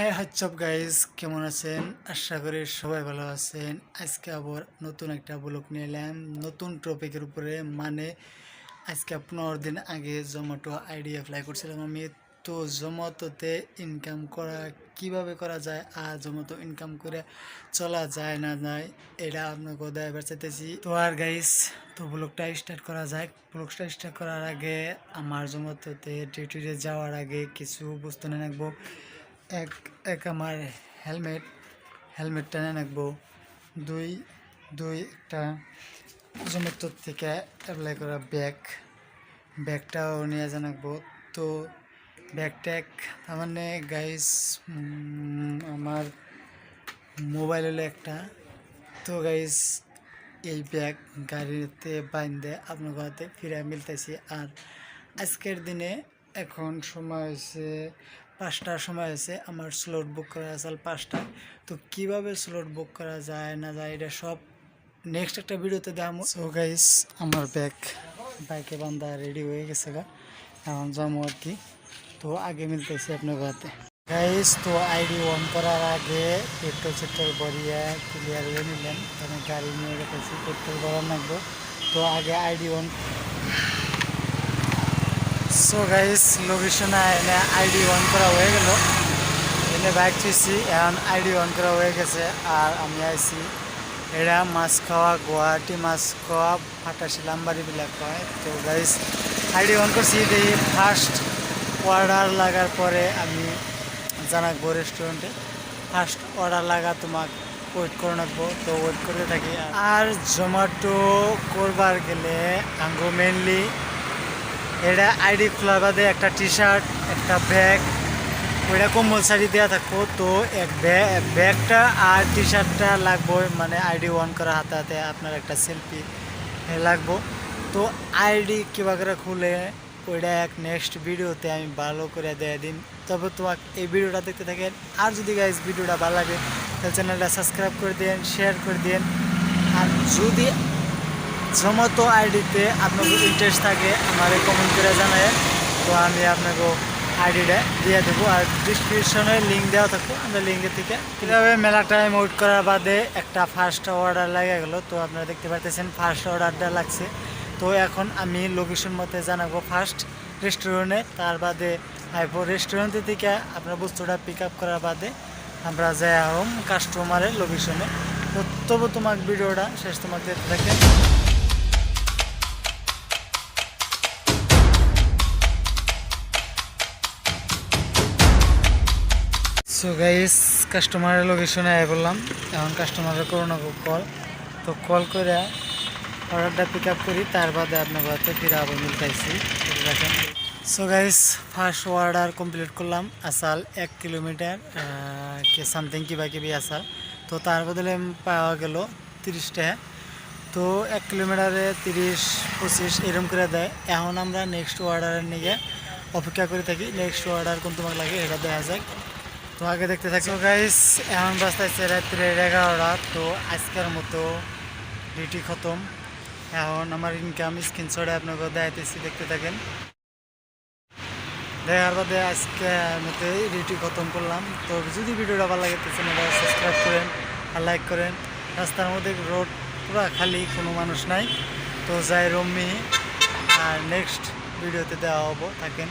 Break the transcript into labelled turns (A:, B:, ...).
A: হ্যাঁ WhatsApp guys, কেমন আছেন? আশা করি সবাই ভালো আছেন। আজকে আবার নতুন একটা ব্লগ নিয়ে এলাম নতুন টপিকের উপরে। আজকে 15 দিন আগে জোম্যাটো আইডি অ্যাপ্লাই করছিলাম আমি। তো জোম্যাটোতে ইনকাম করা কিভাবে করা যায় আর জোম্যাটো ইনকাম করে চলা যায় না যায় এটা আপনাকে দেখাবার চাইতেছি। তো আর গাইজ, তো ব্লগটা স্টার্ট করা যায়। ব্লগটা স্টার্ট করার আগে আমার জোম্যাটোতে ডিউটিতে যাওয়ার আগে কিছু বস্তু নিয়ে রাখবো। এক এক আমার হেলমেট টেনে রাখবো। দুই দুই একটা জোম্যাটো থেকে অ্যাপ্লাই করা ব্যাগটাও নিয়ে জানাবো। তো ব্যাগ তার মানে গাইস, আমার মোবাইল হলো একটা। তো গাইস, এই ব্যাগ গাড়িতে বাইন্ধে আপনার ঘরেতে ফিরে মিলতেছি। আর আজকের দিনে এখন সময় হয়েছে 5টার সময় হয়েছে। আমার স্লট বুক করা আছে 5টায়। তো কিভাবে স্লট বুক করা যায় না যায় এটা সব নেক্সট একটা ভিডিওতে দেখাবো। সো গাইস, আমার বাইকে বান্ধা রেডি হয়ে গেছে এখন যাবো আর কি। তো আগে মিলতেছি আপনার ঘরেতে গাইস। তো আইডি অন করার আগে পেট্রোল ভরিয়ে ক্লিয়ার হয়ে নিলেন, কারণ গাড়ি নিয়ে গেতেছি, পেট্রোল ভরা লাগবো। তো আগে আইডি অন। সো গাইস, লোকেশনে এনে আইডি অন করা হয়ে গেল। এনে বাইক চুইছি, এখন আইডি অন করা হয়ে গেছে। আর আমি আইছি এটা মাছখাওয়া, গুয়াহাটি মাছখাওয়া ফাটাশিলামবাড়ি বিলাক হয়। তো গাইস, আইডি অন করছি। দেখি ফার্স্ট অর্ডার লাগার পরে আমি জানাবো রেস্টুরেন্টে। ফার্স্ট অর্ডার লাগা তোমাক ওয়েট করে রাখবো। তো ওয়েট করতে থাকি। আর জোম্যাটো করবার গেলে আঙ্গো মেনলি এটা আইডি খোলার বাদে একটা টি শার্ট, একটা ব্যাগ, ওইটা কম্পালসারি দেওয়া থাকবো। তো এক ব্যাগটা আর টি শার্টটা লাগবো, মানে আইডি অন করা হাতে হাতে আপনার একটা সেলফি লাগবো। তো আইডি কীভাবে করে খুলে ওইটা এক নেক্সট ভিডিওতে আমি ভালো করে দিয়ে দিন। তবে তোমাকে এই ভিডিওটা দেখতে থাকেন। আর যদি গাইজ ভিডিওটা ভালো লাগে তাহলে চ্যানেলটা সাবস্ক্রাইব করে দিন, শেয়ার করে দিন। আর যদি জোম্যাটো আইডিতে আপনাদের ইন্টারেস্ট থাকে আমাকে কমেন্ট করে জানায়। তো আমি আপনাকে আইডিটা দিয়ে দেবো। আর ডিসক্রিপশনে লিঙ্ক দেওয়া থাকবো, আমরা লিঙ্কের থেকে কীভাবে মেলা টাইম ওয়েট করার বাদে একটা ফার্স্ট অর্ডার লেগে গেলো। তো আপনারা দেখতে পারতেছেন ফার্স্ট অর্ডারটা লাগছে। তো এখন আমি লোকেশন মতে জানাবো ফার্স্ট রেস্টুরেন্টে, তার বাদে রেস্টুরেন্ট থেকে আপনার বস্তুটা পিক আপ করার বাদে আমরা যাই হোম কাস্টমারের লোকেশনে। তো তবু তোমাকে ভিডিওটা শেষ তোমাকে দেখতে থাকেন। সো গাইস, কাস্টমারের লোকেশনে আয় বললাম। এখন কাস্টমারের করোনা কল। তো কল করে অর্ডারটা পিক আপ করি, তার বাদে আপনার ঘরতে ফিরে আবার মিলতেছি। দেখেন। So guys, first order complete করলাম। আসাল 1 কিলোমিটার সামথিং কিবি আসাল। তো তার বদলে পাওয়া গেল 30 টাকা। তো 1 কিলোমিটারে 30-25 এরকম করে দেয়। এখন আমরা নেক্সট অর্ডারের নিয়ে অপেক্ষা করে থাকি। নেক্সট অর্ডার কোন তোমাকে লাগে এটা দেওয়া যায়। তো আগে দেখতে থাকি। তো গাইস, এখন বাজতেছে রাত্রে 11টা। তো আজকের মতো ডিউটি খতম। এখন আমার ইনকাম স্ক্রিনশটে আপনাকে দেখাইতেছি, দেখতে থাকেন। দেখার বাদে আজকে মতো ডিউটি খতম করলাম। তো যদি ভিডিওটা ভালো লাগে চ্যানেলটা সাবস্ক্রাইব করেন আর লাইক করেন। রাস্তার মধ্যে রোড পুরো খালি, কোনো মানুষ নাই। তো যাই রম্মি, আর নেক্সট ভিডিওতে দেওয়া হবো, থাকেন।